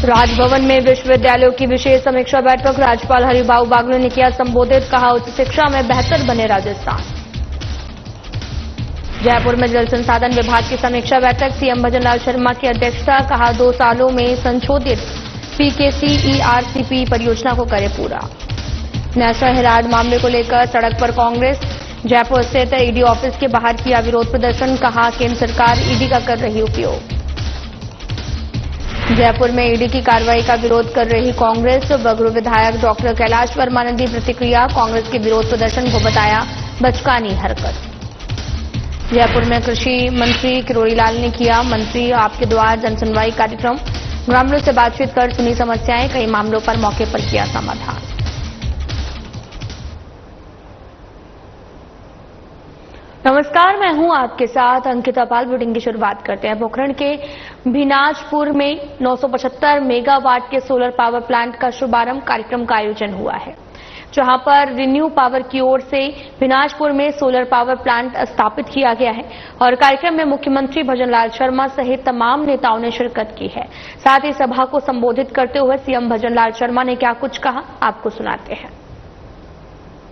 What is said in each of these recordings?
राजभवन में विश्वविद्यालयों की विशेष समीक्षा बैठक, राज्यपाल हरिभाऊ बागले ने किया संबोधित, कहा उच्च शिक्षा में बेहतर बने राजस्थान। जयपुर में जल संसाधन विभाग की समीक्षा बैठक, सीएम भजनलाल शर्मा की अध्यक्षता, कहा 2 सालों में संशोधित पीकेसी-ईआरसीपी परियोजना को करे पूरा। नेशनल हेराल्ड मामले को लेकर सड़क पर कांग्रेस, जयपुर स्थित ईडी ऑफिस के बाहर किया विरोध प्रदर्शन, कहा केंद्र सरकार ईडी का कर रही उपयोग। जयपुर में ईडी की कार्रवाई का विरोध कर रही कांग्रेस, बगरू विधायक डॉक्टर कैलाश वर्मा ने दी प्रतिक्रिया, कांग्रेस के विरोध प्रदर्शन को बताया बचकानी हरकत। जयपुर में कृषि मंत्री किरोड़ी लाल ने किया मंत्री आपके द्वार जनसुनवाई कार्यक्रम, ग्रामीणों से बातचीत कर सुनी समस्याएं, कई मामलों पर मौके पर किया समाधान। नमस्कार, मैं हूं आपके साथ अंकिता पाल। बुलेटिन की शुरुआत करते हैं। पोखरण के भिनाजपुर में 975 मेगावाट के सोलर पावर प्लांट का शुभारंभ कार्यक्रम का आयोजन हुआ है, जहां पर रिन्यू पावर की ओर से भिनाजपुर में सोलर पावर प्लांट स्थापित किया गया है और कार्यक्रम में मुख्यमंत्री भजनलाल शर्मा सहित तमाम नेताओं ने शिरकत की है। साथ ही सभा को संबोधित करते हुए सीएम भजनलाल शर्मा ने क्या कुछ कहा, आपको सुनाते हैं।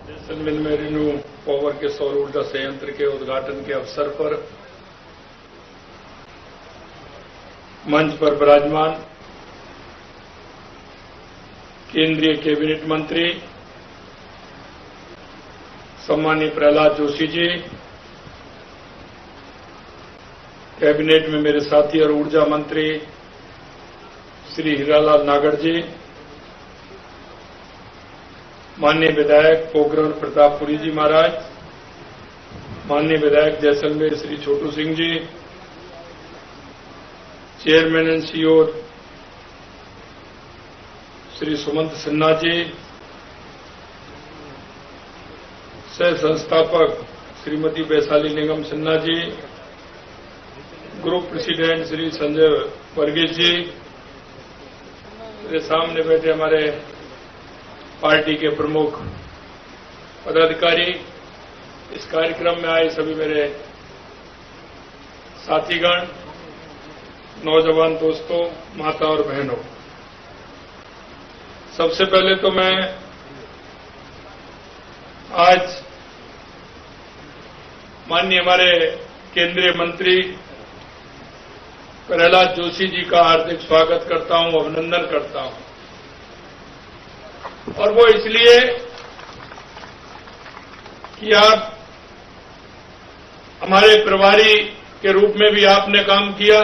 जैसलमेर में रिन्यू पावर के सौर ऊर्जा संयंत्र के उद्घाटन के अवसर पर मंच पर विराजमान केंद्रीय कैबिनेट मंत्री सम्मानीय प्रहलाद जोशी जी, कैबिनेट में मेरे साथी और ऊर्जा मंत्री श्री हीरालाल नागर जी, माननीय विधायक पोखरण प्रतापपुरी जी महाराज, माननीय विधायक Jaisalmer Shri Chhotu Singh ji, chairman and CEO Shri Sumant Sinha ji, सह संस्थापक श्रीमती वैशाली निगम सिन्हा जी, ग्रुप प्रेसिडेंट श्री संजय वर्गीस जी, मेरे सामने बैठे हमारे पार्टी के प्रमुख पदाधिकारी, इस कार्यक्रम में आए सभी मेरे साथीगण, नौजवान दोस्तों, माता और बहनों, सबसे पहले तो मैं आज माननीय हमारे केंद्रीय मंत्री प्रहलाद जोशी जी का हार्दिक स्वागत करता हूं, अभिनंदन करता हूं। और वो इसलिए कि आप हमारे प्रभारी के रूप में भी आपने काम किया,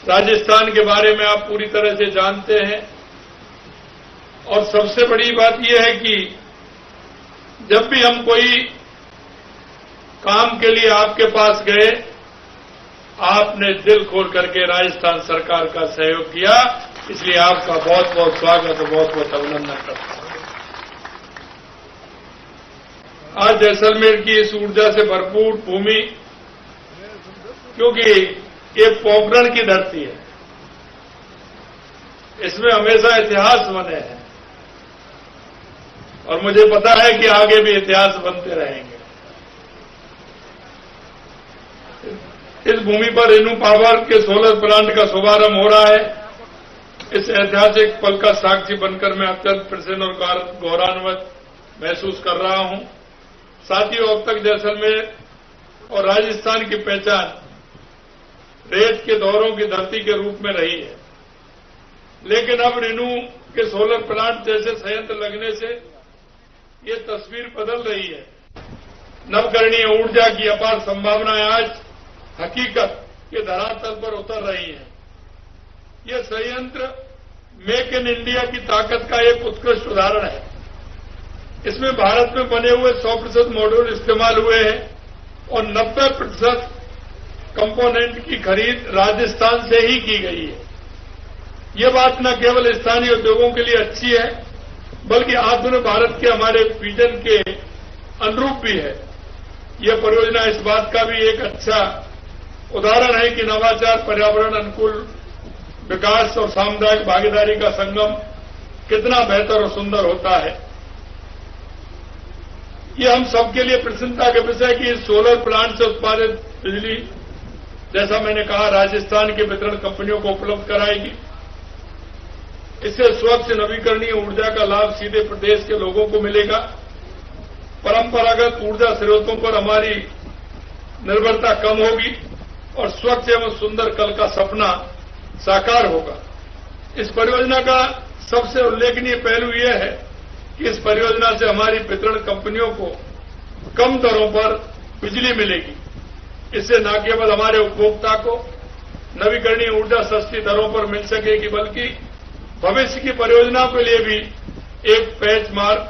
राजस्थान के बारे में आप पूरी तरह से जानते हैं। और सबसे बड़ी बात यह है कि जब भी हम कोई काम के लिए आपके पास गए, आपने दिल खोल करके राजस्थान सरकार का सहयोग किया, इसलिए आपका बहुत बहुत स्वागत और बहुत बहुत अभिनंदन करता हूं। आज जैसलमेर की इस ऊर्जा से भरपूर भूमि, क्योंकि ये पोखरण की धरती है, इसमें हमेशा इतिहास बने हैं और मुझे पता है कि आगे भी इतिहास बनते रहेंगे। इस भूमि पर रिन्यू पावर के सोलर प्लांट का शुभारंभ हो रहा है। इस ऐतिहासिक पल का साक्षी बनकर मैं अत्यंत प्रसन्न और गौरवान्वित महसूस कर रहा हूं। साथियों, अब तक जैसलमेर और राजस्थान की पहचान रेत के दौरों की धरती के रूप में रही है, लेकिन अब रिन्यू के सोलर प्लांट जैसे संयंत्र लगने से ये तस्वीर बदल रही है। नवकरणीय ऊर्जा की अपार संभावनाएं आज हकीकत के धरातल पर उतर रही हैं। यह संयंत्र मेक इन इंडिया की ताकत का एक उत्कृष्ट उदाहरण है। इसमें भारत में बने हुए 100% मॉड्यूल इस्तेमाल हुए हैं और 90% कंपोनेंट की खरीद राजस्थान से ही की गई है। यह बात न केवल स्थानीय उद्योगों के लिए अच्छी है, बल्कि आधुनिक भारत के हमारे विजन के अनुरूप भी है। यह परियोजना इस बात का भी एक अच्छा उदाहरण है कि नवाचार, पर्यावरण अनुकूल विकास और सामुदायिक भागीदारी का संगम कितना बेहतर और सुंदर होता है। ये हम सबके लिए प्रसन्नता का विषय कि इस सोलर प्लांट से उत्पादित बिजली, जैसा मैंने कहा, राजस्थान के वितरण कंपनियों को उपलब्ध कराएगी इससे स्वच्छ नवीकरणीय ऊर्जा का लाभ सीधे प्रदेश के लोगों को मिलेगा। परंपरागत ऊर्जा स्रोतों पर हमारी निर्भरता कम होगी और स्वच्छ एवं सुंदर कल का सपना साकार होगा। इस परियोजना का सबसे उल्लेखनीय पहलू यह है कि इस परियोजना से हमारी वितरण कंपनियों को कम दरों पर बिजली मिलेगी। इससे न केवल हमारे उपभोक्ता को नवीकरणीय ऊर्जा सस्ती दरों पर मिल सकेगी, बल्कि भविष्य की परियोजनाओं के लिए भी एक पैच मार्ग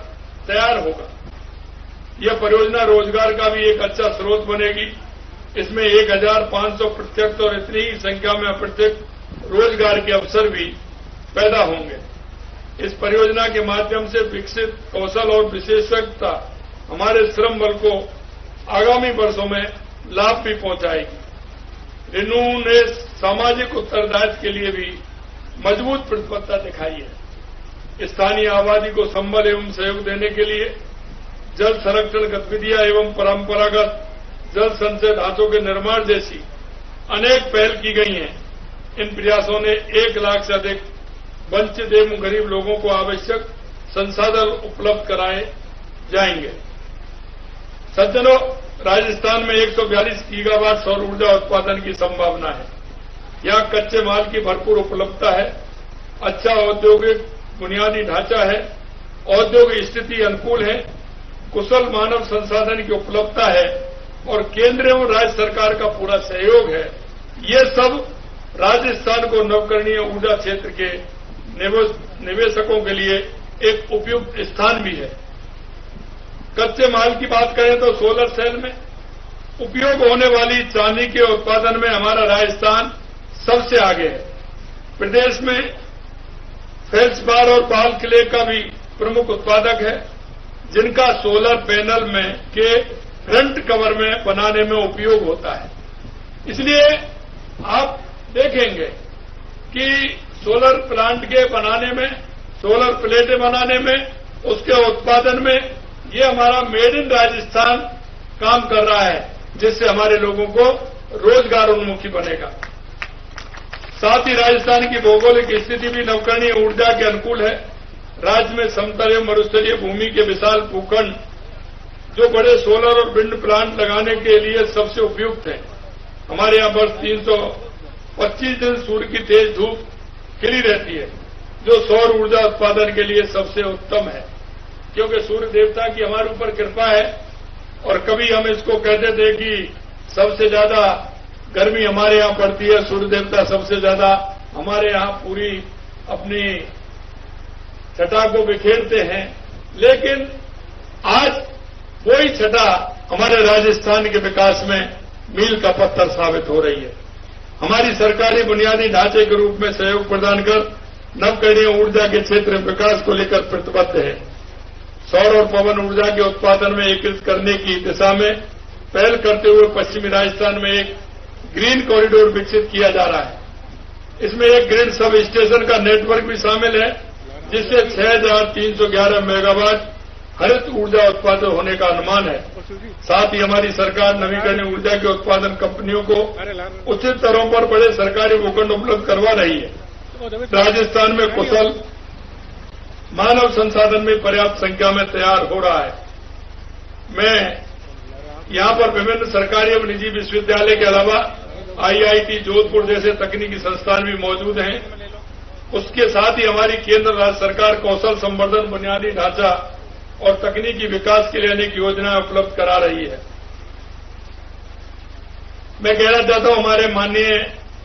तैयार होगा। यह परियोजना रोजगार का भी एक अच्छा स्रोत बनेगी। इसमें 1500 प्रत्यक्ष और इतनी ही संख्या में अप्रत्यक्ष रोजगार के अवसर भी पैदा होंगे। इस परियोजना के माध्यम से विकसित कौशल और विशेषज्ञता हमारे श्रम बल को आगामी वर्षों में लाभ भी पहुंचाएगी। रिन्यू ने सामाजिक उत्तरदायित्व के लिए भी मजबूत प्रतिबद्धता दिखाई है। स्थानीय आबादी को संबल एवं सहयोग देने के लिए जल संरक्षण गतिविधियां एवं परंपरागत जल संचय ढांचों के निर्माण जैसी अनेक पहल की गई हैं। इन प्रयासों ने 1 लाख से अधिक वंचित एवं गरीब लोगों को आवश्यक संसाधन उपलब्ध कराए जाएंगे। सज्जनों, राजस्थान में 142 गीगावाट सौर ऊर्जा उत्पादन की संभावना है। यहां कच्चे माल की भरपूर उपलब्धता है, अच्छा औद्योगिक बुनियादी ढांचा है, औद्योगिक स्थिति अनुकूल है, कुशल मानव संसाधन की उपलब्धता है और केंद्र एवं राज्य सरकार का पूरा सहयोग है। ये सब राजस्थान को नवकरणीय ऊर्जा क्षेत्र के निवेशकों के लिए एक उपयुक्त स्थान भी है। कच्चे माल की बात करें तो सोलर सेल में उपयोग होने वाली चांदी के उत्पादन में हमारा राजस्थान सबसे आगे है। प्रदेश में फेल्सपार और बाल क्ले का भी प्रमुख उत्पादक है, जिनका सोलर पैनल में के फ्रंट कवर में बनाने में उपयोग होता है। इसलिए आप देखेंगे कि सोलर प्लांट के बनाने में, सोलर प्लेटें बनाने में, उसके उत्पादन में ये हमारा मेड इन राजस्थान काम कर रहा है, जिससे हमारे लोगों को रोजगार उन्मुखी बनेगा। साथ ही राजस्थान की भौगोलिक स्थिति भी नवकरणीय ऊर्जा के अनुकूल है। राज्य में समतल एवं मरुस्थलीय भूमि के विशाल भूखंड जो बड़े सोलर और विंड प्लांट लगाने के लिए सबसे उपयुक्त है। हमारे यहां वर्ष 325 दिन सूर्य की तेज धूप खिली रहती है, जो सौर ऊर्जा उत्पादन के लिए सबसे उत्तम है। क्योंकि सूर्य देवता की हमारे ऊपर कृपा है और कभी हम इसको कहते थे कि सबसे ज्यादा गर्मी हमारे यहां पड़ती है, सूर्य देवता सबसे ज्यादा हमारे यहां पूरी अपनी छटा को बिखेरते हैं। लेकिन आज वही छटा हमारे राजस्थान के विकास में मील का पत्थर साबित हो रही है। हमारी सरकारी बुनियादी ढांचे के रूप में सहयोग प्रदान कर नवकरणीय ऊर्जा के क्षेत्र में विकास को लेकर प्रतिबद्ध है। सौर और पवन ऊर्जा के उत्पादन में एकीकृत करने की दिशा में पहल करते हुए पश्चिमी राजस्थान में एक ग्रीन कॉरिडोर विकसित किया जा रहा है। इसमें एक ग्रिड सब स्टेशन का नेटवर्क भी शामिल है, जिससे 6311 मेगावाट हरित ऊर्जा उत्पादन होने का अनुमान है। साथ ही हमारी सरकार नवीकरणीय ऊर्जा के उत्पादन कंपनियों को उचित दरों पर बड़े सरकारी भूखंड उपलब्ध करवा रही है। राजस्थान में कुशल मानव संसाधन में पर्याप्त संख्या में तैयार हो रहा है। मैं यहां पर विभिन्न सरकारी और निजी विश्वविद्यालय के अलावा IIT जोधपुर जैसे तकनीकी संस्थान भी मौजूद हैं। उसके साथ ही हमारी केंद्र राज्य सरकार कौशल संवर्धन, बुनियादी ढांचा और तकनीकी विकास के लिए अनेक योजनाएं उपलब्ध करा रही है। मैं कहना चाहता हूं, हमारे माननीय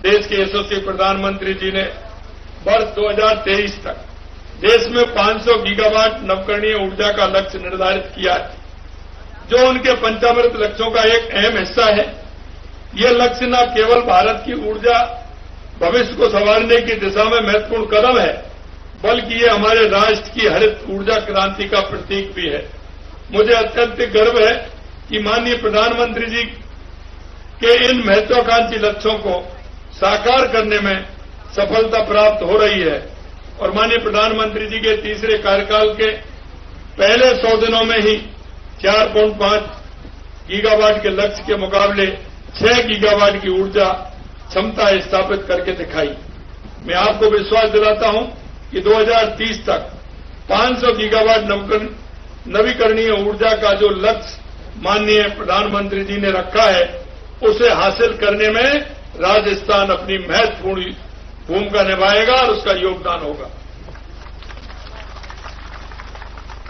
देश के यशस्वी प्रधानमंत्री जी ने वर्ष 2023 तक देश में 500 गीगावाट नवकरणीय ऊर्जा का लक्ष्य निर्धारित किया है, जो उनके पंचामृत लक्ष्यों का एक अहम हिस्सा है। यह लक्ष्य न केवल भारत की ऊर्जा भविष्य को संवारने की दिशा में महत्वपूर्ण कदम है, बल्कि ये हमारे राष्ट्र की हरित ऊर्जा क्रांति का प्रतीक भी है। मुझे अत्यंत गर्व है कि माननीय प्रधानमंत्री जी के इन महत्वाकांक्षी लक्ष्यों को साकार करने में सफलता प्राप्त हो रही है और माननीय प्रधानमंत्री जी के तीसरे कार्यकाल के पहले 100 दिनों में ही 4.5 गीगावाट के लक्ष्य के मुकाबले 6 गीगावाट की ऊर्जा क्षमता स्थापित करके दिखाई। मैं आपको विश्वास दिलाता हूं कि 2030 तक 500 गीगावाट नवीकरणीय ऊर्जा का जो लक्ष्य माननीय प्रधानमंत्री जी ने रखा है, उसे हासिल करने में राजस्थान अपनी महत्वपूर्ण भूमिका निभाएगा और उसका योगदान होगा।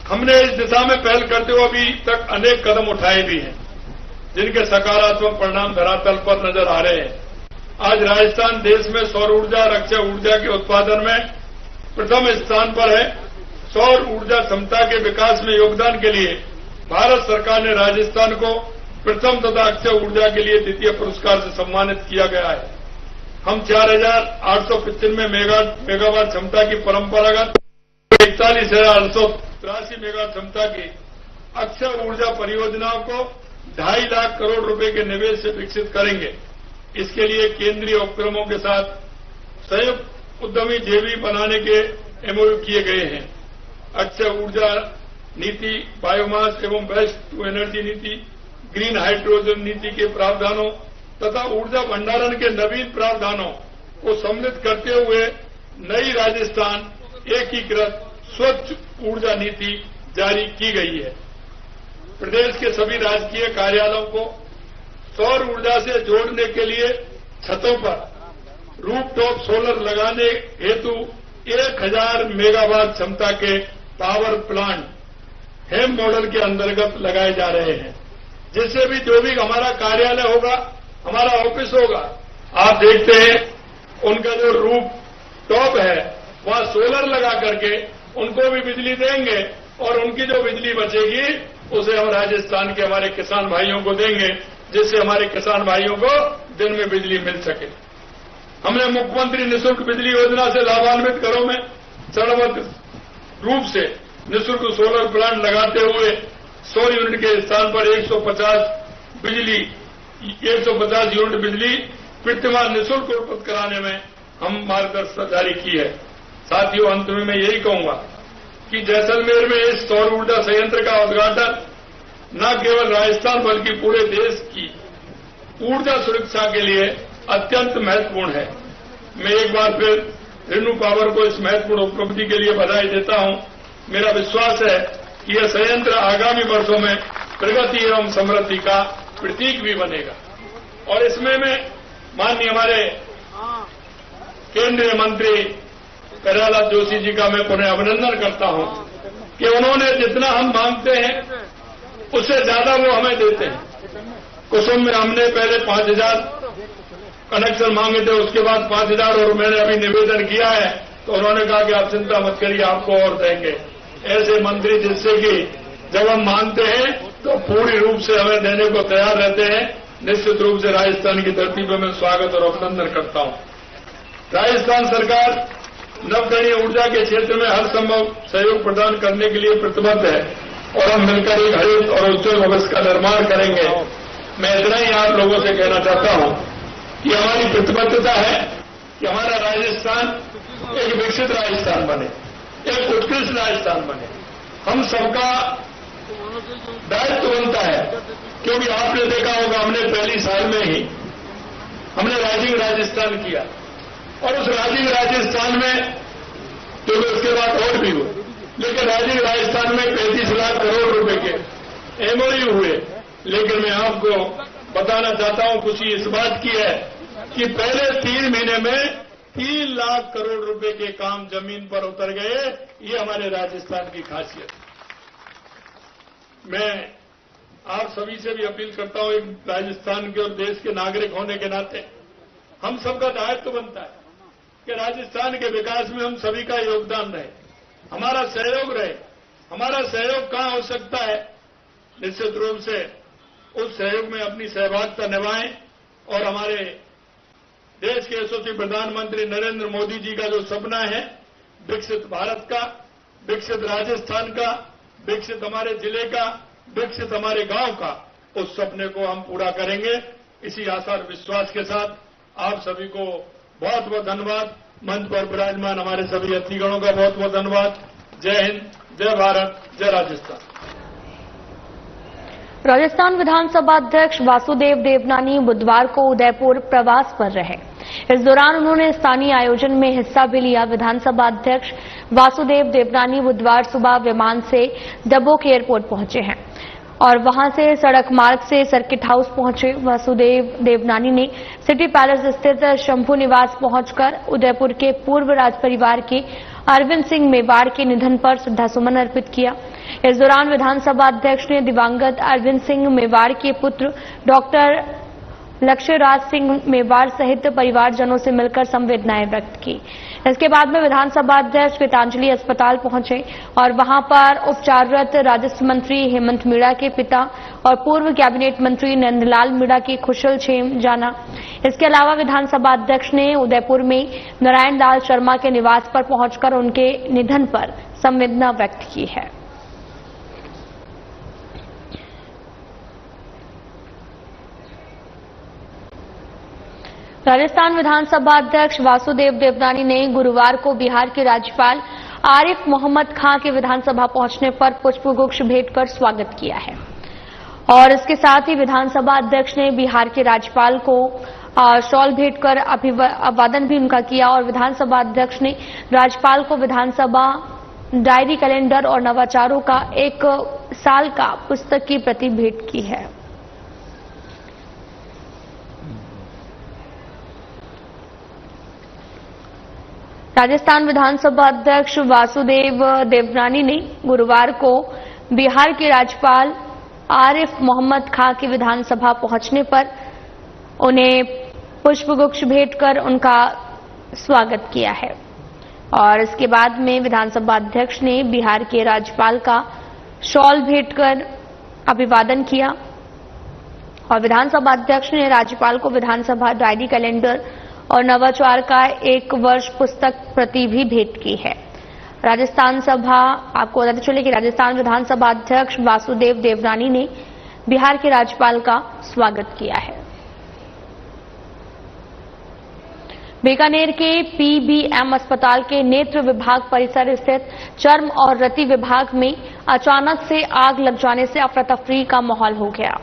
हमने इस दिशा में पहल करते हुए अभी तक अनेक कदम उठाए भी हैं, जिनके सकारात्मक परिणाम धरातल पर नजर आ रहे हैं। आज राजस्थान देश में सौर ऊर्जा और अक्षय ऊर्जा के उत्पादन में प्रथम स्थान पर है। सौर ऊर्जा क्षमता के विकास में योगदान के लिए भारत सरकार ने राजस्थान को प्रथम तथा अक्षय ऊर्जा के लिए द्वितीय पुरस्कार से सम्मानित किया गया है। हम 4,895 मेगावाट क्षमता की परंपरागत 41,883 मेगावाट क्षमता की अक्षय ऊर्जा परियोजनाओं को 2.5 लाख करोड़ रुपए के निवेश से विकसित करेंगे। इसके लिए केंद्रीय उपक्रमों के साथ संयुक्त उद्यमी जेवी बनाने के एमओयू किए गए हैं। अक्षय ऊर्जा नीति, बायोमास एवं वेस्ट टू एनर्जी नीति, ग्रीन हाइड्रोजन नीति के प्रावधानों तथा ऊर्जा भंडारण के नवीन प्रावधानों को सम्मिलित करते हुए नई राजस्थान एकीकृत स्वच्छ ऊर्जा नीति जारी की गई है। प्रदेश के सभी राजकीय कार्यालयों को सौर ऊर्जा से जोड़ने के लिए छतों पर रूफटॉप सोलर लगाने हेतु 1,000 मेगावाट क्षमता के पावर प्लांट हेम मॉडल के अंतर्गत लगाए जा रहे हैं, जिससे भी जो भी हमारा कार्यालय होगा, हमारा ऑफिस होगा, आप देखते हैं उनका जो रूफ टॉप है वहां सोलर लगा करके उनको भी बिजली देंगे और उनकी जो बिजली बचेगी उसे हम राजस्थान के हमारे किसान भाइयों को देंगे, जिससे हमारे किसान भाइयों को दिन में बिजली मिल सके। हमने मुख्यमंत्री निःशुल्क बिजली योजना से लाभान्वित घरों में चरणबद्ध रूप से निःशुल्क सोलर प्लांट लगाते हुए 100 यूनिट के स्थान पर 150 यूनिट बिजली प्रतिमाह निःशुल्क उपलब्ध कराने में हम मार्गदर्शिका जारी की है। साथियों, अंत में मैं यही कहूंगा कि जैसलमेर में इस सौर ऊर्जा संयंत्र का उद्घाटन न केवल राजस्थान बल्कि पूरे देश की ऊर्जा सुरक्षा के लिए अत्यंत महत्वपूर्ण है। मैं एक बार फिर रिन्यू पावर को इस महत्वपूर्ण उपलब्धि के लिए बधाई देता हूं। मेरा विश्वास है कि यह संयंत्र आगामी वर्षों में प्रगति एवं समृद्धि का प्रतीक भी बनेगा और इसमें मैं माननीय हमारे केंद्रीय मंत्री प्रहलाद जोशी जी का मैं पुनः अभिनंदन करता हूं कि उन्होंने जितना हम मांगते हैं उससे ज्यादा वो हमें देते हैं। कुसुम में हमने पहले 5,000 कनेक्शन मांगे थे, उसके बाद 5,000 और मैंने अभी निवेदन किया है तो उन्होंने कहा कि आप चिंता मत करिए, आपको और देंगे। ऐसे मंत्री जिससे कि जब हम मांगते हैं तो पूरी रूप से हमें देने को तैयार रहते हैं। निश्चित रूप से राजस्थान की धरती पर मैं स्वागत और अभिनंदन करता हूं। राजस्थान सरकार नवकरणीय ऊर्जा के क्षेत्र में हर संभव सहयोग प्रदान करने के लिए प्रतिबद्ध है और हम मिलकर एक हरित और उज्जवल भविष्य का निर्माण करेंगे। मैं इतना ही आप लोगों से कहना चाहता हूं कि हमारी प्रतिबद्धता है कि हमारा राजस्थान एक विकसित राजस्थान बने, एक उत्कृष्ट राजस्थान बने। हम सबका दायित्व बनता है, क्योंकि आपने देखा होगा हमने पहली साल में ही हमने राइजिंग राजस्थान किया और उस राइजिंग राजस्थान में क्योंकि उसके बाद और भी हुए, लेकिन राइजिंग राजस्थान में 35 लाख करोड़ रुपए के एमओयू हुए। लेकिन मैं आपको बताना चाहता हूं, खुशी इस बात की है कि पहले 3 महीने में 3 लाख करोड़ रुपए के काम जमीन पर उतर गए। ये हमारे राजस्थान की खासियत। मैं आप सभी से भी अपील करता हूं, एक राजस्थान के और देश के नागरिक होने के नाते हम सबका दायित्व बनता है कि राजस्थान के विकास में हम सभी का योगदान रहे, हमारा सहयोग रहे। हमारा सहयोग कहां हो सकता है, निश्चित रूप से उस सहयोग में अपनी सहभागिता निभाएं और हमारे देश के यशस्वी प्रधानमंत्री नरेंद्र मोदी जी का जो सपना है विकसित भारत का, विकसित राजस्थान का, विकसित हमारे जिले का, विकसित हमारे गांव का, उस सपने को हम पूरा करेंगे। इसी आशा और विश्वास के साथ आप सभी को बहुत बहुत धन्यवाद। मंच पर विराजमान हमारे सभी अतिथिगणों का बहुत बहुत धन्यवाद। जय हिंद, जय भारत, जय राजस्थान। राजस्थान विधानसभा अध्यक्ष वासुदेव देवनानी बुधवार को उदयपुर प्रवास पर रहे। इस दौरान उन्होंने स्थानीय आयोजन में हिस्सा भी लिया। विधानसभा अध्यक्ष वासुदेव देवनानी बुधवार सुबह विमान से डबोक एयरपोर्ट पहुंचे हैं और वहां से सड़क मार्ग से सर्किट हाउस पहुंचे। वासुदेव देवनानी ने सिटी पैलेस स्थित शंभू निवास पहुंचकर उदयपुर के पूर्व राज परिवार के अरविंद सिंह मेवाड़ के निधन पर श्रद्धासुमन अर्पित किया। इस दौरान विधानसभा अध्यक्ष ने दिवंगत अरविंद सिंह मेवाड़ के पुत्र डॉक्टर लक्ष्यराज सिंह मेवाड़ सहित परिवारजनों से मिलकर संवेदनाएं व्यक्त की। इसके बाद में विधानसभा अध्यक्ष गीतांजलि अस्पताल पहुंचे और वहां पर उपचाररत राजस्व मंत्री हेमंत मीणा के पिता और पूर्व कैबिनेट मंत्री नंदलाल मीणा की कुशल क्षेम जाना। इसके अलावा विधानसभा अध्यक्ष ने उदयपुर में नारायण लाल शर्मा के निवास पर पहुंचकर उनके निधन पर संवेदना व्यक्त की है। राजस्थान विधानसभा अध्यक्ष वासुदेव देवनानी ने गुरुवार को बिहार के राज्यपाल आरिफ मोहम्मद खां के विधानसभा पहुंचने पर पुष्पगुच्छ भेंट कर स्वागत किया है और इसके साथ ही विधानसभा अध्यक्ष ने बिहार के राज्यपाल को शॉल भेंट कर अभिवादन भी उनका किया और विधानसभा अध्यक्ष ने राज्यपाल को विधानसभा डायरी कैलेंडर और नवाचारों का एक साल का पुस्तक की प्रति भेंट की है। राजस्थान विधानसभा अध्यक्ष वासुदेव देवनानी ने गुरुवार को बिहार के राज्यपाल आरिफ मोहम्मद खां की विधानसभा पहुंचने पर उन्हें पुष्पगुच्छ भेंट कर उनका स्वागत किया है और इसके बाद में विधानसभा अध्यक्ष ने बिहार के राज्यपाल का शॉल भेंट कर अभिवादन किया और विधानसभा अध्यक्ष ने राज्यपाल को विधानसभा डायरी कैलेंडर और नवाचार का एक वर्ष पुस्तक प्रति भी भेंट की है। राजस्थान सभा आपको बताते चले कि राजस्थान विधानसभा अध्यक्ष वासुदेव देवनानी ने बिहार के राज्यपाल का स्वागत किया है। बीकानेर के पीबीएम अस्पताल के नेत्र विभाग परिसर स्थित चर्म और रति विभाग में अचानक से आग लग जाने से अफरा तफरी का माहौल हो गया।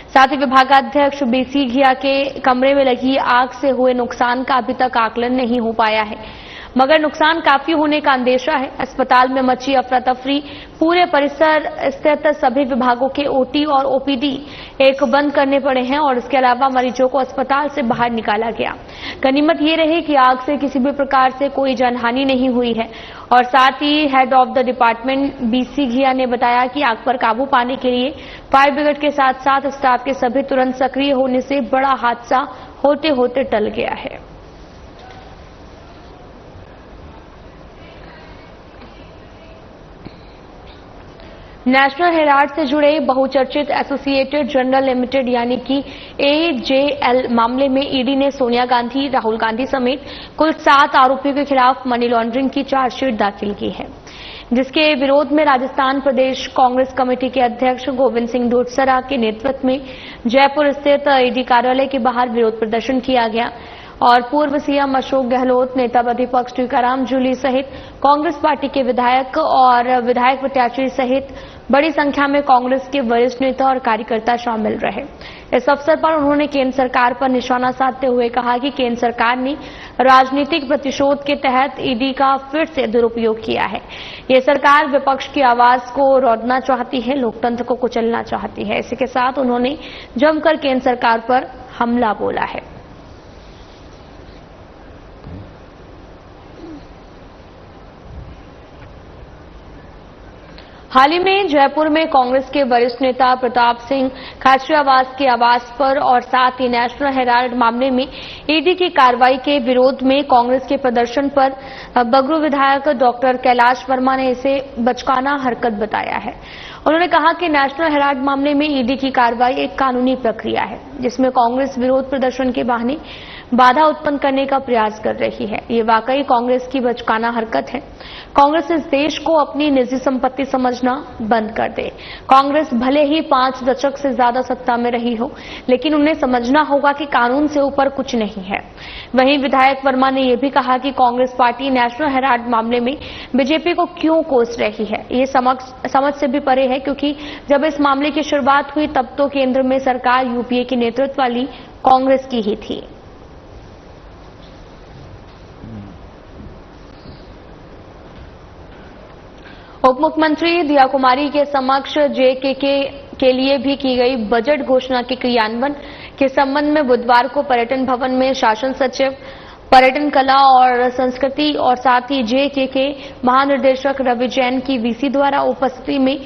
साथ ही विभागाध्यक्ष बीसी घिया के कमरे में लगी आग से हुए नुकसान का अभी तक आकलन नहीं हो पाया है, मगर नुकसान काफी होने का अंदेशा है। अस्पताल में मची अफरा तफरी पूरे परिसर स्थित सभी विभागों के ओटी और ओपीडी एक बंद करने पड़े हैं और इसके अलावा मरीजों को अस्पताल से बाहर निकाला गया। गनीमत ये रही कि आग से किसी भी प्रकार से कोई जानहानि नहीं हुई है और साथ ही head of the department B C Ghia ने बताया कि आग पर काबू पाने के लिए फायर ब्रिगेड के साथ साथ स्टाफ के सभी तुरंत सक्रिय होने से बड़ा हादसा होते होते टल गया है। नेशनल हेराल्ड से जुड़े बहुचर्चित एसोसिएटेड जर्नल लिमिटेड यानी कि एजेएल मामले में ईडी ने सोनिया गांधी, राहुल गांधी समेत कुल 7 आरोपियों के खिलाफ मनी लॉन्ड्रिंग की चार्जशीट दाखिल की है, जिसके विरोध में राजस्थान प्रदेश कांग्रेस कमेटी के अध्यक्ष गोविंद सिंह डोटसरा के नेतृत्व में जयपुर स्थित ईडी कार्यालय के बाहर विरोध प्रदर्शन किया गया और पूर्व सीएम अशोक गहलोत, नेता प्रतिपक्ष टीकाराम जूली सहित कांग्रेस पार्टी के विधायक और विधायक प्रत्याशी सहित बड़ी संख्या में कांग्रेस के वरिष्ठ नेता और कार्यकर्ता शामिल रहे। इस अवसर पर उन्होंने केंद्र सरकार पर निशाना साधते हुए कहा कि केंद्र सरकार ने राजनीतिक प्रतिशोध के तहत ईडी का फिर से दुरुपयोग किया है। ये सरकार विपक्ष की आवाज को रौंदना चाहती है, लोकतंत्र को कुचलना चाहती है। इसी के साथ उन्होंने जमकर केंद्र सरकार पर हमला बोला है। हाल ही में जयपुर में कांग्रेस के वरिष्ठ नेता प्रताप सिंह खाचरियावास के आवास पर और साथ ही नेशनल हेराल्ड मामले में ईडी की कार्रवाई के विरोध में कांग्रेस के प्रदर्शन पर बगरू विधायक डॉक्टर कैलाश वर्मा ने इसे बचकाना हरकत बताया है। उन्होंने कहा कि नेशनल हेराल्ड मामले में ईडी की कार्रवाई एक कानूनी प्रक्रिया है, जिसमें कांग्रेस विरोध प्रदर्शन के बहाने बाधा उत्पन्न करने का प्रयास कर रही है। ये वाकई कांग्रेस की बचकाना हरकत है। कांग्रेस इस देश को अपनी निजी संपत्ति समझना बंद कर दे। कांग्रेस भले ही 5 दशक से ज्यादा सत्ता में रही हो, लेकिन उन्हें समझना होगा कि कानून से ऊपर कुछ नहीं है। वहीं विधायक वर्मा ने यह भी कहा कि कांग्रेस पार्टी नेशनल हेराल्ड मामले में बीजेपी को क्यों कोस रही है, ये समझ से भी परे है, क्योंकि जब इस मामले की शुरुआत हुई तब तो केंद्र में सरकार यूपीए के नेतृत्व वाली कांग्रेस की ही थी। उप मुख्यमंत्री दिया कुमारी के समक्ष जेकेके के लिए भी की गई बजट घोषणा के क्रियान्वयन के संबंध में बुधवार को पर्यटन भवन में शासन सचिव, पर्यटन कला और संस्कृति और साथ ही जेकेके महानिदेशक रवि जैन की वीसी द्वारा उपस्थिति में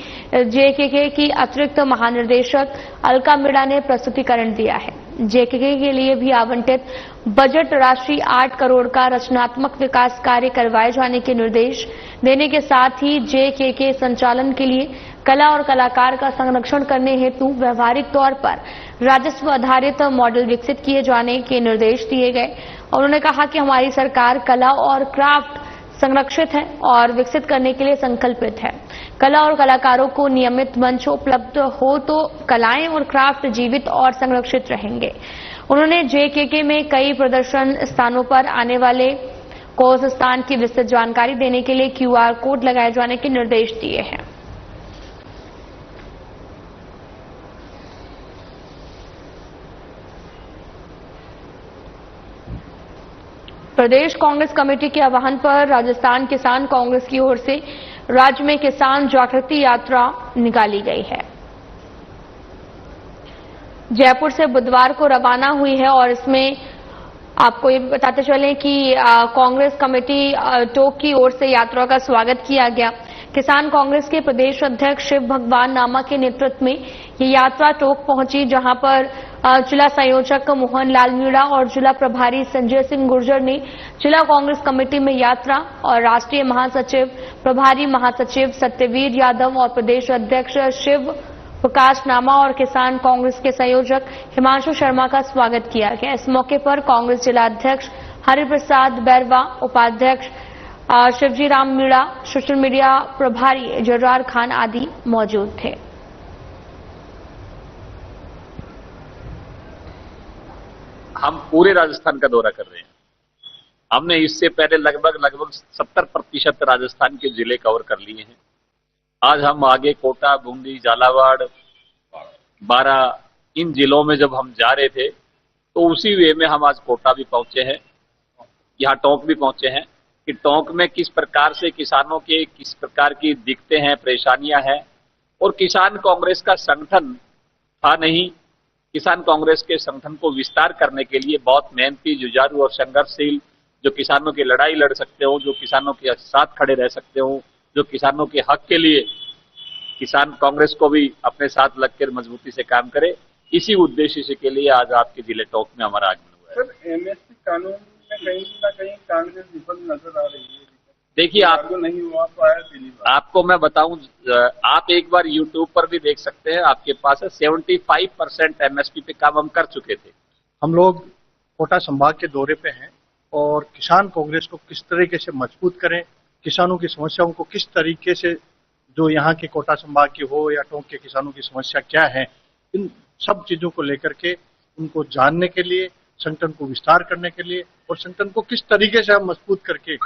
जेकेके की अतिरिक्त महानिदेशक अलका मीणा ने प्रस्तुतिकरण दिया है। जेकेके के लिए भी आवंटित बजट राशि 8 करोड़ का रचनात्मक विकास कार्य करवाए जाने के निर्देश देने के साथ ही जेकेके संचालन के लिए कला और कलाकार का संरक्षण करने हेतु व्यवहारिक तौर पर राजस्व आधारित मॉडल विकसित किए जाने के निर्देश दिए गए। उन्होंने कहा कि हमारी सरकार कला और क्राफ्ट संरक्षित है और विकसित करने के लिए संकल्पित है। कला और कलाकारों को नियमित मंच उपलब्ध हो तो कलाएं और क्राफ्ट जीवित और संरक्षित रहेंगे। उन्होंने जेकेके में कई प्रदर्शन स्थानों पर आने वाले को उस स्थान की विस्तृत जानकारी देने के लिए QR कोड लगाए जाने के निर्देश दिए हैं। प्रदेश कांग्रेस कमेटी के आह्वान पर राजस्थान किसान कांग्रेस की ओर से राज्य में किसान जागृति यात्रा निकाली गई है। जयपुर से बुधवार को रवाना हुई है और इसमें आपको ये बताते चलें कि कांग्रेस कमेटी टोक की ओर से यात्रा का स्वागत किया गया। किसान कांग्रेस के प्रदेश अध्यक्ष शिव भगवान नामा के नेतृत्व में ये यात्रा टोक पहुंची, जहां पर जिला संयोजक मोहन लाल मीणा और जिला प्रभारी संजय सिंह गुर्जर ने जिला कांग्रेस कमेटी में यात्रा और राष्ट्रीय महासचिव, प्रभारी महासचिव सत्यवीर यादव और प्रदेश अध्यक्ष शिव प्रकाश नामा और किसान कांग्रेस के संयोजक हिमांशु शर्मा का स्वागत किया गया। इस मौके पर कांग्रेस जिला अध्यक्ष हरिप्रसाद बैरवा, उपाध्यक्ष शिवजी राम मीणा, सोशल मीडिया प्रभारी जर्रार खान आदि मौजूद थे। हम पूरे राजस्थान का दौरा कर रहे हैं। हमने इससे पहले लगभग 70% राजस्थान के जिले कवर कर लिए हैं। आज हम आगे कोटा, बूंदी, झालावाड़, बारा इन जिलों में जब हम जा रहे थे तो उसी वे में हम आज कोटा भी पहुंचे हैं, यहाँ टोंक भी पहुंचे हैं कि टोंक में किस प्रकार से किसानों के किस प्रकार की दिक्कतें हैं, परेशानियां हैं। और किसान कांग्रेस का संगठन था नहीं, किसान कांग्रेस के संगठन को विस्तार करने के लिए बहुत मेहनती, जुझारू और संघर्षशील, जो किसानों की लड़ाई लड़ सकते हो, जो किसानों के साथ खड़े रह सकते हो, जो किसानों के हक के लिए किसान कांग्रेस को भी अपने साथ लगकर मजबूती से काम करे, इसी उद्देश्य से के लिए आज आपके जिले टोंक में हमारा आगमन हुआ है। सर, एमएसपी कानून में कहीं ना कहीं कांग्रेस विफल नजर आ रही है। देखिए, आपको नहीं हुआ तो आया पहली बार। आपको मैं बताऊं, आप एक बार यूट्यूब पर भी देख सकते हैं, आपके पास है 75% एमएसपी पे काम हम कर चुके थे। हम लोग कोटा संभाग के दौरे पे हैं और किसान कांग्रेस को किस तरीके से मजबूत करें, किसानों की समस्याओं को किस तरीके से, जो यहाँ के कोटा संभाग की हो या टोंक के किसानों की समस्या क्या है, इन सब चीजों को लेकर के उनको जानने के लिए, संगठन को विस्तार करने के लिए और संगठन को किस तरीके से हम मजबूत करके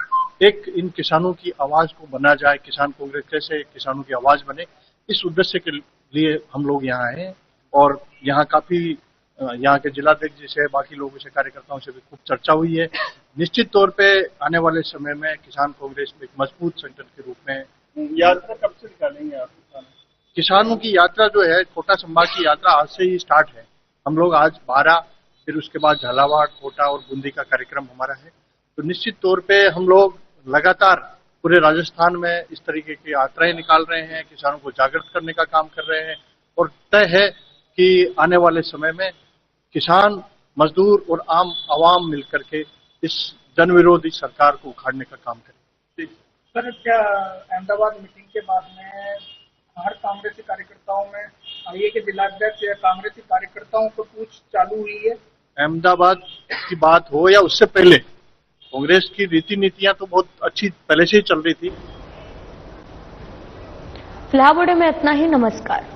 एक इन किसानों की आवाज को बना जाए, किसान कांग्रेस कैसे किसानों की आवाज बने, इस उद्देश्य के लिए हम लोग यहाँ आए हैं। और यहाँ काफी यहाँ के जिलाध्यक्ष जी से, बाकी लोगों से, कार्यकर्ताओं से भी खूब चर्चा हुई है। निश्चित तौर पे आने वाले समय में किसान कांग्रेस एक मजबूत संगठन के रूप में यात्रा कब से निकालेंगे आप? किसानों की यात्रा जो है, कोटा संभाग की यात्रा आज से ही स्टार्ट है। हम लोग आज 12, फिर उसके बाद झालावाड़, कोटा और बूंदी का कार्यक्रम हमारा है। तो निश्चित तौर पे हम लोग लगातार पूरे राजस्थान में इस तरीके की यात्राएं निकाल रहे हैं, किसानों को जागृत करने का काम कर रहे हैं और तय है कि आने वाले समय में किसान, मजदूर और आम आवाम मिलकर के इस जन विरोधी सरकार को उखाड़ने का काम करें। सर, क्या अहमदाबाद मीटिंग के बाद में हर कांग्रेसी कार्यकर्ताओं में आईए के जिलाध्यक्ष या कांग्रेसी कार्यकर्ताओं को पूछ चालू हुई है? अहमदाबाद की बात हो या उससे पहले कांग्रेस की रीति नीतियां तो बहुत अच्छी पहले से ही चल रही थी। फिलहाल में इतना ही। नमस्कार।